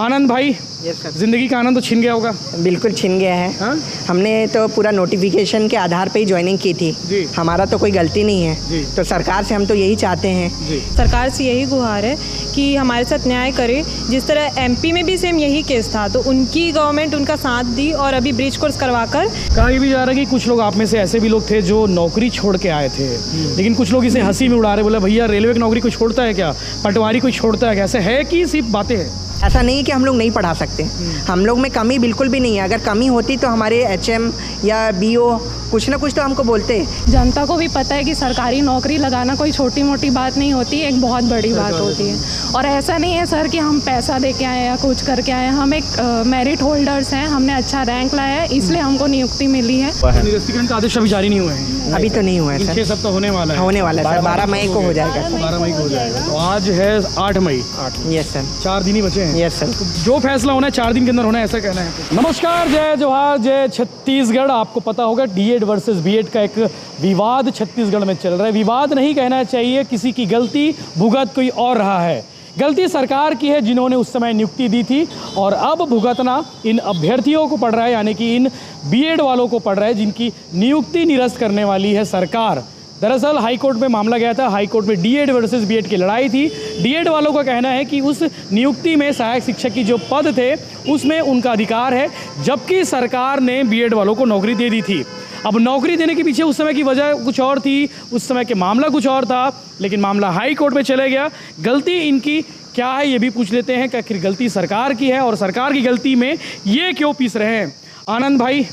आनंद भाई, जिंदगी का आनंद तो छिन गया होगा। बिल्कुल छिन गया है। हाँ? हमने तो पूरा नोटिफिकेशन के आधार पे ही ज्वाइनिंग की थी जी। हमारा तो कोई गलती नहीं है जी। तो सरकार से हम तो यही चाहते हैं जी। सरकार से यही गुहार है कि हमारे साथ न्याय करे। जिस तरह एमपी में भी सेम यही केस था तो उनकी गवर्नमेंट उनका साथ दी और अभी ब्रिज कोर्स करवाकर। कहा ये भी जा रहा है कि कुछ लोग आप में से ऐसे भी लोग थे जो नौकरी छोड़ के आए थे, लेकिन कुछ लोग इसे हंसी में उड़ा रहे, बोले भैया रेलवे की नौकरी कोई छोड़ता है क्या, पटवारी कोई छोड़ता है क्या, ऐसे है कि सिर्फ बातें हैं? ऐसा नहीं है कि हम लोग नहीं पढ़ा सकते, हम लोग में कमी बिल्कुल भी नहीं है। अगर कमी होती तो हमारे एचएम या बीओ कुछ ना कुछ तो हमको बोलते। जनता को भी पता है कि सरकारी नौकरी लगाना कोई छोटी मोटी बात नहीं होती, एक बहुत बड़ी बात होती है। और ऐसा नहीं है सर कि हम पैसा दे के आए या कुछ करके आए, हम एक मेरिट होल्डर्स हैं, हमने अच्छा रैंक लाया है इसलिए हमको नियुक्ति मिली है। निरस्तीकरण का आदेश अभी जारी नहीं हुए हैं? अभी तो नहीं हुआ है सर, 6 सप्ताह होने वाला है। होने वाला है सर, 12 मई को हो जाएगा। 12 मई को हो जाएगा, तो आज है 8 मई। यस सर, 4 दिन ही बचे हैं। यस सर, जो फैसला होना है 4 दिन के अंदर होना है, ऐसा कहना है। नमस्कार, जय जोहार, जय छत्तीसगढ़। आपको पता होगा डीएड वर्सेस बीएड का एक विवाद छत्तीसगढ़ में चल रहा है। विवाद नहीं कहना चाहिए, किसी की गलती भुगत कोई और रहा है। गलती सरकार की है जिन्होंने उस समय नियुक्ति दी थी, और अब भुगतना इन अभ्यर्थियों को पड़ रहा है, यानी कि इन बीएड वालों को पड़ रहा है जिनकी नियुक्ति निरस्त करने वाली है सरकार। दरअसल हाईकोर्ट में मामला गया था, हाईकोर्ट में डीएड वर्सेस बीएड की लड़ाई थी। डीएड वालों का कहना है कि उस नियुक्ति में सहायक शिक्षक की जो पद थे उसमें उनका अधिकार है, जबकि सरकार ने बीएड वालों को नौकरी दे दी थी। अब नौकरी देने के पीछे उस समय की वजह कुछ और थी, उस समय के मामला कुछ और था, लेकिन मामला हाई कोर्ट में चले गया। गलती इनकी क्या है ये भी पूछ लेते हैं कि आखिर गलती सरकार की है, और सरकार की गलती में ये क्यों पीस रहे हैं। आनंद भाई,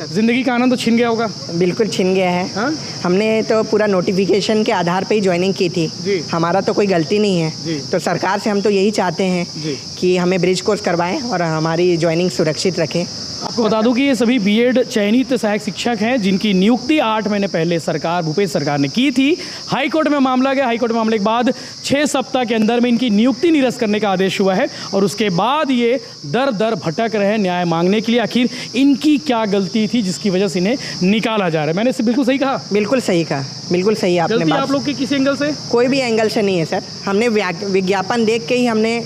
जिंदगी का आनंद तो छिन गया होगा। बिल्कुल छिन गया है। हाँ? हमने तो पूरा नोटिफिकेशन के आधार पे ही ज्वाइनिंग की थी जी। हमारा तो कोई गलती नहीं है जी। तो सरकार से हम तो यही चाहते हैं जी। कि हमें ब्रिज कोर्स करवाएं और हमारी ज्वाइनिंग सुरक्षित रखें। आपको बता दूं कि ये सभी बीएड चयनित सहायक शिक्षक हैं जिनकी नियुक्ति 8 महीने पहले सरकार, भूपेश सरकार ने की थी। हाईकोर्ट में मामला गया, हाईकोर्ट में मामले के बाद 6 सप्ताह के अंदर में इनकी नियुक्ति निरस्त करने का आदेश हुआ है, और उसके बाद ये दर दर भटक रहे हैं न्याय मांगने के लिए। आखिर इनकी क्या गलती थी जिसकी वजह से इन्हें निकाला जा रहा है? मैंने इसे बिल्कुल सही कहा? बिल्कुल सही कहा, बिल्कुल सही आपने गलती बात। आप लोग के किसी एंगल से? कोई भी एंगल से नहीं है सर, हमने विज्ञापन देख के ही हमने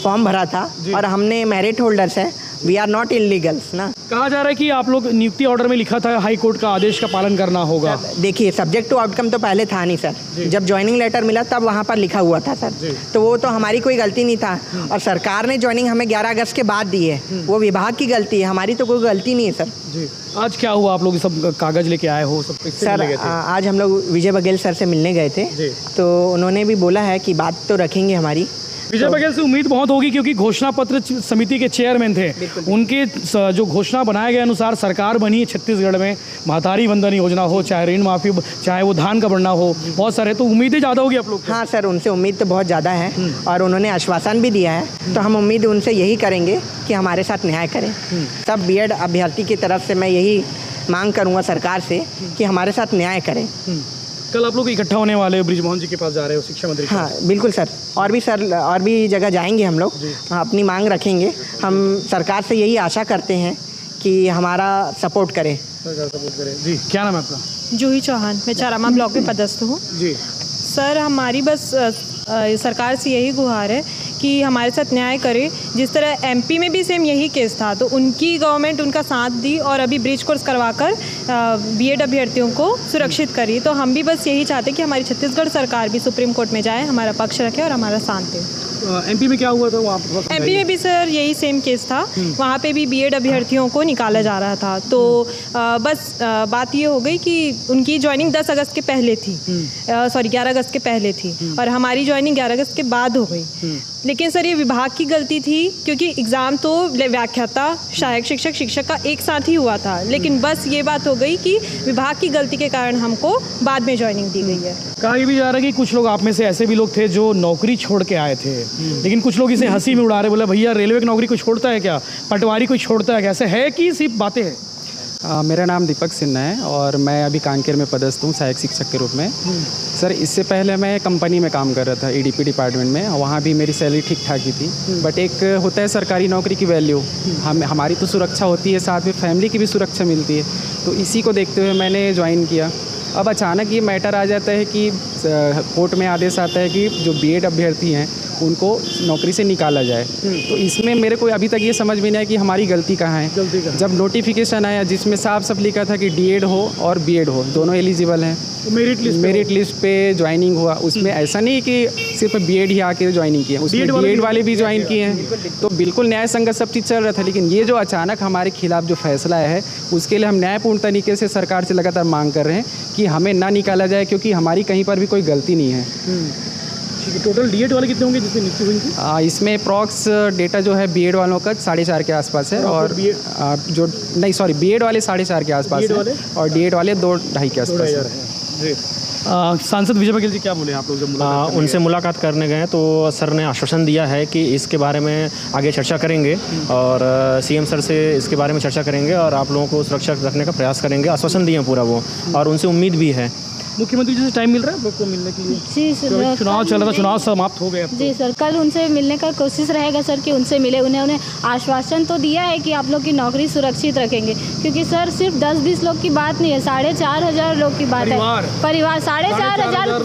फॉर्म भरा था और हमने मेरिट होल्डर्स हैं, वी आर नॉट इलीगल्स ना। कहा जा रहा है कि आप लोग नियुक्ति ऑर्डर में लिखा था हाई कोर्ट का आदेश का पालन करना होगा। देखिए, सब्जेक्ट टू आउटकम तो पहले था नहीं सर, जब ज्वाइनिंग लेटर मिला तब वहाँ पर लिखा हुआ था सर, तो वो तो हमारी कोई गलती नहीं था। और सरकार ने ज्वाइनिंग हमें 11 अगस्त के बाद दी है, वो विभाग की गलती है, हमारी तो कोई गलती नहीं है सर। जी। आज क्या हुआ, आप लोग सब कागज लेके आए हो? सब सर आज हम लोग विजय बघेल सर से मिलने गए थे, तो उन्होंने भी बोला है कि बात तो रखेंगे हमारी। विजय बघेल से उम्मीद बहुत होगी क्योंकि घोषणा पत्र समिति के चेयरमैन थे, उनके जो घोषणा बनाए गए अनुसार सरकार बनी है छत्तीसगढ़ में। महतारी वंदन योजना हो, चाहे ऋण माफी, चाहे वो धान का बढ़ना हो, बहुत सारे, तो उम्मीदें ज़्यादा होगी आप लोग? हाँ सर, उनसे उम्मीद तो बहुत ज़्यादा है और उन्होंने आश्वासन भी दिया है, तो हम उम्मीद उनसे यही करेंगे कि हमारे साथ न्याय करें। सब बीएड अभ्यर्थी की तरफ से मैं यही मांग करूँगा सरकार से कि हमारे साथ न्याय करें। कल आप लोग इकट्ठा होने वाले हो, ब्रिजमोहन जी के पास जा रहे हो, शिक्षा मंत्री? हाँ बिल्कुल सर, और भी जगह जाएंगे हम लोग, अपनी मांग रखेंगे। हम सरकार से यही आशा करते हैं कि हमारा सपोर्ट करें। सरकार सपोर्ट करे। जी, क्या नाम है आपका? जूही चौहान, मैं चारामा ब्लॉक में पदस्थ हूँ। जी सर, हमारी बस सरकार से यही गुहार है कि हमारे साथ न्याय करे। जिस तरह एमपी में भी सेम यही केस था तो उनकी गवर्नमेंट उनका साथ दी और अभी ब्रिज कोर्स करवाकर बीएड अभ्यर्थियों को सुरक्षित करी। तो हम भी बस यही चाहते कि हमारी छत्तीसगढ़ सरकार भी सुप्रीम कोर्ट में जाए, हमारा पक्ष रखे और हमारा साथ दे। एमपी में क्या हुआ था वहाँ? एमपी में भी सर यही सेम केस था, वहाँ पे भी बीएड अभ्यर्थियों को निकाला जा रहा था। तो बस बात ये हो गई कि उनकी ज्वाइनिंग 10 अगस्त के पहले थी, 11 अगस्त के पहले थी, और हमारी ज्वाइनिंग 11 अगस्त के बाद हो गई। लेकिन सर ये विभाग की गलती थी क्योंकि एग्ज़ाम तो व्याख्याता, सहायक शिक्षक, शिक्षक का एक साथ ही हुआ था, लेकिन बस ये बात हो गई कि विभाग की गलती के कारण हमको बाद में ज्वाइनिंग दी गई है। कहा ये भी जा रहा है कि कुछ लोग आप में से ऐसे भी लोग थे जो नौकरी छोड़ के आए थे, लेकिन कुछ लोग इसे हंसी में उड़ा रहे, बोले भैया रेलवे की नौकरी कोई छोड़ता है क्या, पटवारी कोई छोड़ता है क्या, ऐसे है कि सिर्फ बातें हैं? मेरा नाम दीपक सिन्हा है और मैं अभी कांकेर में पदस्थ हूँ सहायक शिक्षक के रूप में। सर, इससे पहले मैं कंपनी में काम कर रहा था ईडीपी डिपार्टमेंट में, वहाँ भी मेरी सैलरी ठीक ठाक ही थी। बट एक होता है सरकारी नौकरी की वैल्यू, हमारी तो सुरक्षा होती है, साथ में फैमिली की भी सुरक्षा मिलती है, तो इसी को देखते हुए मैंने ज्वाइन किया। अब अचानक ये मैटर आ जाता है कि कोर्ट में आदेश आता है कि जो बीएड अभ्यर्थी हैं उनको नौकरी से निकाला जाए। तो इसमें मेरे को अभी तक ये समझ में नहीं आया कि हमारी गलती कहाँ है। जब नोटिफिकेशन आया जिसमें साफ साफ लिखा था कि D.Ed हो और B.Ed हो दोनों एलिजिबल हैं, मेरिट लिस्ट पे ज्वाइनिंग हुआ, उसमें ऐसा नहीं कि सिर्फ B.Ed ही आके ज्वाइनिंग किए, उसमें D.Ed वाले भी ज्वाइन किए हैं। तो बिल्कुल न्याय संगत सब चीज़ चल रहा था, लेकिन ये जो अचानक हमारे खिलाफ जो फैसला है उसके लिए हम न्यायपूर्ण तरीके से सरकार से लगातार मांग कर रहे हैं कि हमें ना निकाला जाए, क्योंकि हमारी कहीं पर भी कोई गलती नहीं है। टोटल D.Ed वाले कितने होंगे जिसमें नियुक्ति हुई थी? इसमें अप्रॉक्स डेटा जो है B.Ed वालों का 4.5 के आसपास है, और B.Ed वाले 4.5 के आसपास है और D.Ed वाले 2-2.5 के आसपास है। सांसद विजय बघेल जी क्या बोले आप लोग जब उनसे मुलाकात करने गए तो सर ने आश्वासन दिया है कि इसके बारे में आगे चर्चा करेंगे और CM सर से इसके बारे में चर्चा करेंगे और आप लोगों को सुरक्षित रखने का प्रयास करेंगे। आश्वासन दिए पूरा वो, और उनसे उम्मीद भी है। मुख्यमंत्री जी से टाइम मिल रहा है आप लोग को मिलने के लिए? जी सर, चुनाव चल रहा था, चुनाव समाप्त हो गए। जी सर, कल उनसे मिलने का कोशिश रहेगा सर कि उनसे मिले। उन्हें आश्वासन तो दिया है कि आप लोग की नौकरी सुरक्षित रखेंगे, क्योंकि सर सिर्फ 10-20 लोग की बात नहीं है, 4,500 लोग की बात है। परिवार 4,500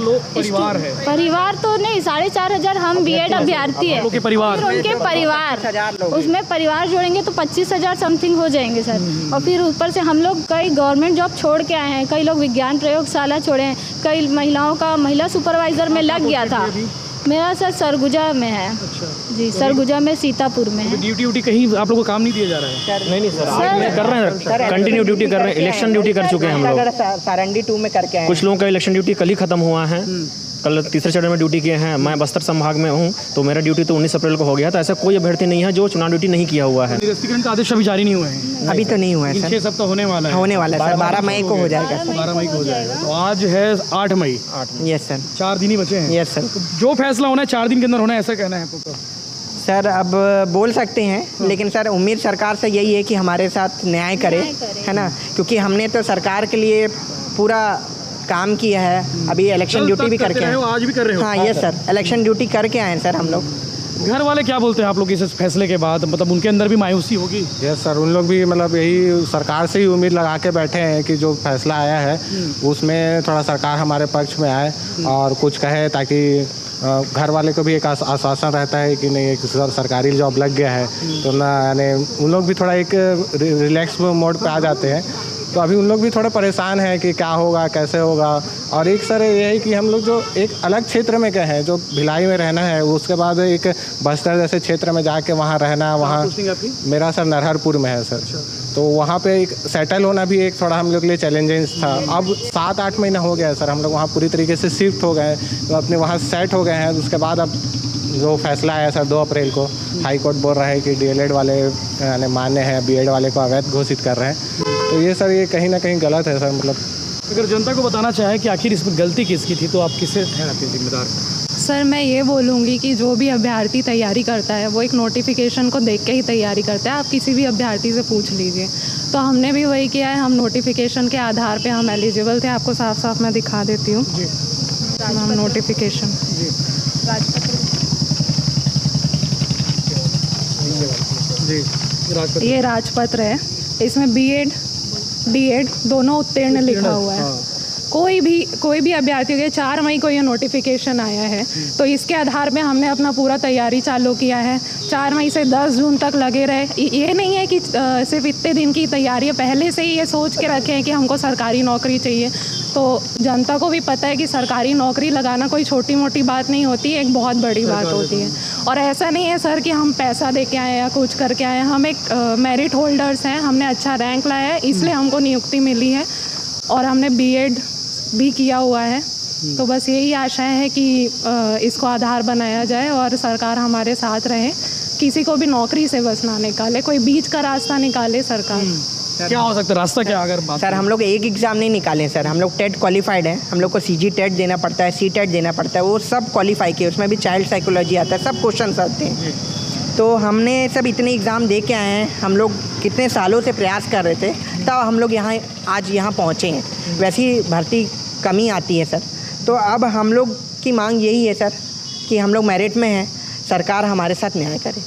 परिवार तो नहीं, 4,500 हम B.Ed अभ्यर्थी है, उनके परिवार, उसमें परिवार जोड़ेंगे तो 25,000 समथिंग हो जाएंगे सर। और फिर ऊपर से हम लोग कई गवर्नमेंट जॉब छोड़ के आए हैं, कई लोग विज्ञान प्रयोगशाला छोड़े हैं, कई महिलाओं का महिला सुपरवाइजर में लग गया था। मेरा सर सरगुजा में है। जी, सरगुजा में सीतापुर में है। ड्यूटी कहीं आप लोगों को काम नहीं दिया जा रहा है? नहीं सर, कर रहे हैं, कंटिन्यू ड्यूटी कर रहे हैं। इलेक्शन ड्यूटी कर चुके हैं हम लोग, सारंडी 2 में करके आए। कुछ लोगों का इलेक्शन ड्यूटी कल ही खत्म हुआ है, कल तीसरे चरण में ड्यूटी किए हैं। मैं बस्तर संभाग में हूँ, तो मेरा ड्यूटी तो 19 अप्रैल को हो गया था। ऐसा कोई अभ्यर्थी नहीं है जो चुनाव ड्यूटी नहीं किया हुआ है। निरस्तीकरण का आदेश अभी जारी नहीं हुआ है? अभी तो नहीं हुआ है सर, 6 सप्ताह होने वाला है सर, 12 मई को हो जाएगा सर। 12 मई को हो जाएगा। तो आज है 8 मई। यस सर, 4 दिन ही बचे हैं। Yes sir. जो फैसला होना है 4 दिन के अंदर होना है, ऐसा कहना है आपको? सर अब बोल सकते हैं, लेकिन सर उम्मीद सरकार से यही है कि हमारे साथ न्याय करे, है ना, क्योंकि हमने तो सरकार के लिए पूरा काम किया है। अभी इलेक्शन ड्यूटी भी करके आए, आज भी कर रहे हो? हाँ यस सर, इलेक्शन ड्यूटी करके आए हैं सर हम लोग। घर वाले क्या बोलते हैं आप लोग इस फैसले के बाद? मतलब उनके अंदर भी मायूसी होगी? यस सर, उन लोग भी मतलब यही सरकार से ही उम्मीद लगा के बैठे हैं कि जो फैसला आया है उसमें थोड़ा सरकार हमारे पक्ष में आए और कुछ कहे, ताकि घर वाले को भी एक आश्वासन रहता है कि नहीं, एक सरकारी जॉब लग गया है तो ना, यानी उन लोग भी थोड़ा एक रिलैक्स मोड पे आ जाते हैं। तो अभी उन लोग भी थोड़ा परेशान हैं कि क्या होगा, कैसे होगा। और एक सर ये है कि हम लोग जो एक अलग क्षेत्र में गए हैं, जो भिलाई में रहना है, उसके बाद एक बस्तर जैसे क्षेत्र में जाके वहाँ रहना, वहाँ मेरा सर नरहरपुर में है सर। तो वहाँ पे एक सेटल होना भी एक थोड़ा हम लोग के लिए चैलेंजेस था। अब 7-8 महीना हो गया है सर, हम लोग वहाँ पूरी तरीके से शिफ्ट हो गए, तो अपने वहाँ सेट हो गए हैं। उसके बाद अब जो फैसला आया सर 2 अप्रैल को, हाई कोर्ट बोल रहा है कि D.Ed वाले मान्य है, B.Ed वाले को अवैध घोषित कर रहे हैं। तो ये सर, ये कहीं ना कहीं गलत है सर। मतलब अगर जनता को बताना चाहे कि आखिर इसमें गलती किसकी थी, तो आप किसे ठहराते हैं जिम्मेदार? सर मैं ये बोलूँगी कि जो भी अभ्यर्थी तैयारी करता है वो एक नोटिफिकेशन को देख के ही तैयारी करता है। आप किसी भी अभ्यर्थी से पूछ लीजिए। तो हमने भी वही किया है, हम नोटिफिकेशन के आधार पे हम एलिजिबल थे। आपको साफ साफ मैं दिखा देती हूँ हम नोटिफिकेशन। ये राजपत्र है, इसमें B.Ed D.Ed दोनों उत्तीर्ण लिखा हुआ है। कोई भी अभ्यर्थी के 4 मई को ये नोटिफिकेशन आया है, तो इसके आधार पे हमने अपना पूरा तैयारी चालू किया है। 4 मई से 10 जून तक लगे रहे। ये नहीं है कि सिर्फ इतने दिन की तैयारी है, पहले से ही ये सोच के रखे हैं कि हमको सरकारी नौकरी चाहिए। तो जनता को भी पता है कि सरकारी नौकरी लगाना कोई छोटी मोटी बात नहीं होती है, एक बहुत बड़ी बात होती है। और ऐसा नहीं है सर कि हम पैसा दे के आए या कुछ करके आए हैं। हम एक मेरिट होल्डर्स हैं, हमने अच्छा रैंक लाया है, इसलिए हमको नियुक्ति मिली है और हमने B.Ed भी किया हुआ है। तो बस यही आशा है कि इसको आधार बनाया जाए और सरकार हमारे साथ रहे, किसी को भी नौकरी से बस ना निकाले, कोई बीच का रास्ता निकाले सरकार। क्या हो सकता है रास्ता? क्या अगर बात सर, हम लोग एक एग्ज़ाम नहीं निकाले सर, हम लोग टेट क्वालिफाइड हैं। हम लोग को CG टेट देना पड़ता है, C-टेट देना पड़ता है, वो सब क्वालिफाई किए। उसमें भी चाइल्ड साइकोलॉजी आता है, सब क्वेश्चन आते हैं। तो हमने सब इतने एग्ज़ाम दे के आए हैं। हम लोग कितने सालों से प्रयास कर रहे थे, तब हम लोग आज यहाँ पहुँचे हैं। वैसी भर्ती कमी आती है सर। तो अब हम लोग की मांग यही है सर कि हम लोग मेरिट में हैं, सरकार हमारे साथ न्याय करे।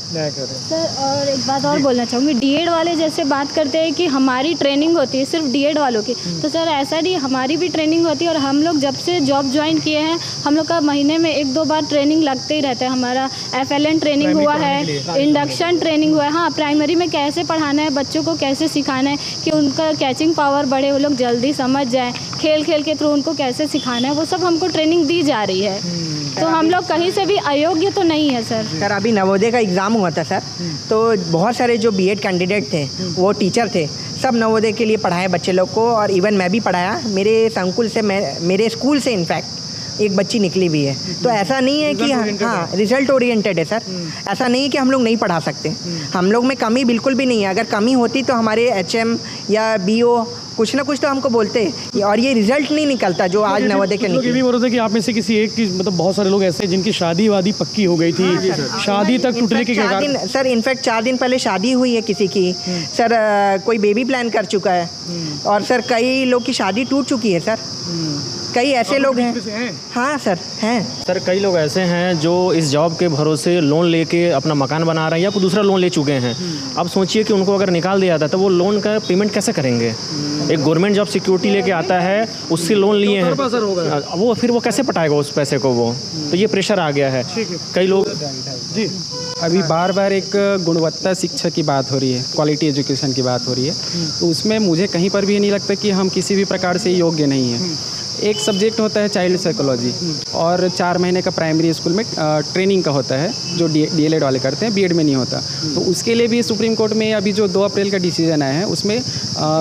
सर और एक बात और बोलना चाहूँगी, डीएड वाले जैसे बात करते हैं कि हमारी ट्रेनिंग होती है सिर्फ डीएड वालों की, तो सर ऐसा नहीं, हमारी भी ट्रेनिंग होती है और हम लोग जब से जॉब ज्वाइन किए हैं हम लोग का महीने में 1-2 बार ट्रेनिंग लगते ही रहता है। हमारा FLN ट्रेनिंग हुआ है, इंडक्शन ट्रेनिंग हुआ है। हाँ, प्राइमरी में कैसे पढ़ाना है, बच्चों को कैसे सिखाना है कि उनका कैचिंग पावर बढ़े, वो लोग जल्दी समझ जाएँ, खेल खेल के थ्रू उनको कैसे सिखाना है, वो सब हमको ट्रेनिंग दी जा रही है। तो हम लोग कहीं से भी अयोग्य तो नहीं है सर। अभी नवोदय का एग्ज़ाम हुआ था सर, तो बहुत सारे जो बीएड कैंडिडेट थे वो टीचर थे, सब नवोदय के लिए पढ़ाए बच्चे लोग को, और इवन मैं भी पढ़ाया। मेरे संकुल से, मेरे स्कूल से इनफैक्ट एक बच्ची निकली भी है। तो ऐसा नहीं है कि हाँ, रिजल्ट ओरिएंटेड है सर। ऐसा नहीं है कि हम लोग नहीं पढ़ा सकते, हम लोग में कमी बिल्कुल भी नहीं है। अगर कमी होती तो हमारे HM या BO कुछ ना कुछ तो हमको बोलते, और ये रिजल्ट नहीं निकलता जो आज नवोदय के निकले। ये भी बोल रहे थे कि आप में से किसी एक की, मतलब बहुत सारे लोग ऐसे जिनकी शादी वादी पक्की हो गई थी, शादी तक टूटने के कारण। सर इनफैक्ट 4 दिन पहले शादी हुई है किसी की सर, कोई बेबी प्लान कर चुका है, और सर कई लोग की शादी टूट चुकी है सर, कई ऐसे लोग हैं। हाँ सर हैं सर, कई लोग ऐसे हैं जो इस जॉब के भरोसे लोन लेके अपना मकान बना रहे हैं या कोई दूसरा लोन ले चुके हैं। अब सोचिए कि उनको अगर निकाल दिया जाता है तो वो लोन का पेमेंट कैसे करेंगे। एक गवर्नमेंट जॉब सिक्योरिटी लेके आता है, उससे लोन लिए हैं, वो फिर वो कैसे पटाएगा उस पैसे को, वो तो ये प्रेशर आ गया है कई लोग। जी, अभी बार बार एक गुणवत्ता शिक्षा की बात हो रही है, क्वालिटी एजुकेशन की बात हो रही है, तो उसमें मुझे कहीं पर भी नहीं लगता कि हम किसी भी प्रकार से योग्य नहीं हैं। एक सब्जेक्ट होता है चाइल्ड साइकोलॉजी, और 4 महीने का प्राइमरी स्कूल में ट्रेनिंग का होता है जो DLED वाले करते हैं, बीएड में नहीं होता। तो उसके लिए भी सुप्रीम कोर्ट में अभी जो 2 अप्रैल का डिसीजन आया है उसमें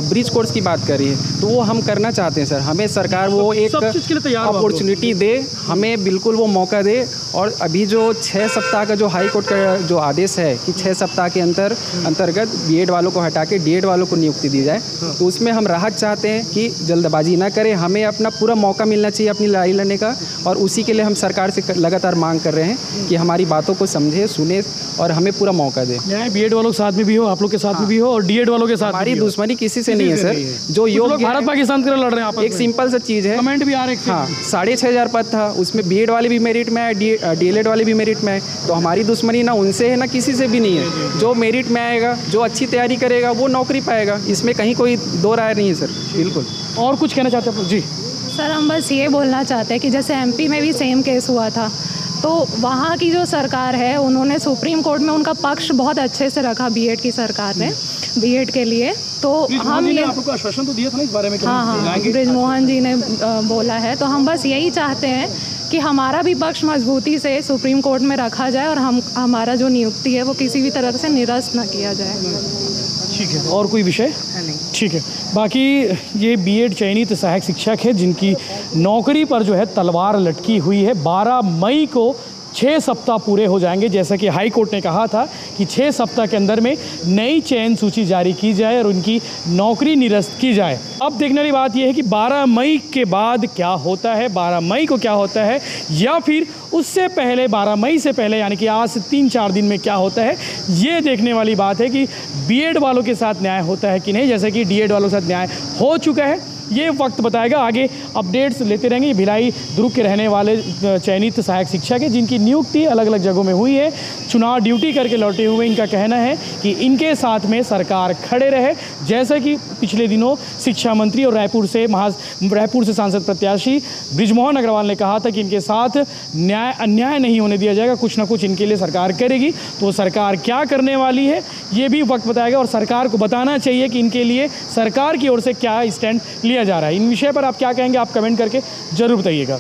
ब्रिज कोर्स की बात कर रही है, तो वो हम करना चाहते हैं सर। हमें सरकार वो एक अपॉर्चुनिटी दे, हमें बिल्कुल वो मौका दे। और अभी जो 6 सप्ताह का जो हाई कोर्ट का जो आदेश है कि 6 सप्ताह के अंतर्गत बीएड वालों को हटा के डीएड वालों को नियुक्ति दी जाए, तो उसमें हम राहत चाहते हैं कि जल्दबाजी ना करें, हमें अपना पूरा मौका मिलना चाहिए अपनी लड़ाई लड़ने का। और उसी के लिए हम सरकार से लगातार मांग कर रहे हैं कि हमारी बातों को समझे, सुने और हमें पूरा मौका दे। बीएड वालों के साथ में भी हो, आप लोग के साथ में भी हो, और डीएड वालों के साथ। हमारी दुश्मनी किसी से नहीं है सर। जो योग्य भारत पाकिस्तान के लड़ रहे हैं, एक सिंपल सा चीज़ है, कमेंट भी आ रहे हैं। हाँ, 6500 पद था, उसमें बीएड वाले भी मेरिट में आए, DLED वाले भी मेरिट में आए, तो हमारी दुश्मनी ना उनसे है ना किसी से भी नहीं है। जो मेरिट में आएगा, जो अच्छी तैयारी करेगा वो नौकरी पाएगा, इसमें कहीं कोई दो राय नहीं है सर। बिल्कुल। और कुछ कहना चाहते हैं जी? सर हम बस ये बोलना चाहते हैं कि जैसे MP में भी सेम केस हुआ था, तो वहाँ की जो सरकार है उन्होंने सुप्रीम कोर्ट में उनका पक्ष बहुत अच्छे से रखा, बीएड की सरकार ने बीएड के लिए। तो हम ये आपको आश्वासन तो दिया था ना इस बारे में? हाँ, बृजमोहन जी ने बोला है, तो हम बस यही चाहते हैं कि हमारा भी पक्ष मजबूती से सुप्रीम कोर्ट में रखा जाए और हमारा जो नियुक्ति है वो किसी भी तरह से निरस्त ना किया जाए। ठीक है, और कोई विषय? ठीक है। बाकी ये बीएड चयनित सहायक शिक्षक है जिनकी नौकरी पर जो है तलवार लटकी हुई है। 12 मई को 6 सप्ताह पूरे हो जाएंगे, जैसा कि हाई कोर्ट ने कहा था कि 6 सप्ताह के अंदर में नई चयन सूची जारी की जाए और उनकी नौकरी निरस्त की जाए। अब देखने वाली बात यह है कि 12 मई के बाद क्या होता है, 12 मई को क्या होता है, या फिर उससे पहले 12 मई से पहले यानी कि आज से 3-4 दिन में क्या होता है। ये देखने वाली बात है कि बीएड वालों के साथ न्याय होता है कि नहीं, जैसे कि डीएड वालों के साथ न्याय हो चुका है। ये वक्त बताएगा, आगे अपडेट्स लेते रहेंगे। ये भिलाई दुर्ग के रहने वाले चयनित सहायक शिक्षक है जिनकी नियुक्ति अलग अलग जगहों में हुई है, चुनाव ड्यूटी करके लौटे हुए। इनका कहना है कि इनके साथ में सरकार खड़े रहे, जैसे कि पिछले दिनों शिक्षा मंत्री और रायपुर से सांसद प्रत्याशी बृजमोहन अग्रवाल ने कहा था कि इनके साथ अन्याय नहीं होने दिया जाएगा, कुछ ना कुछ इनके लिए सरकार करेगी। तो सरकार क्या करने वाली है ये भी वक्त बताएगा, और सरकार को बताना चाहिए कि इनके लिए सरकार की ओर से क्या स्टैंड लिया जा रहा है। इन विषय पर आप क्या कहेंगे, आप कमेंट करके ज़रूर बताइएगा।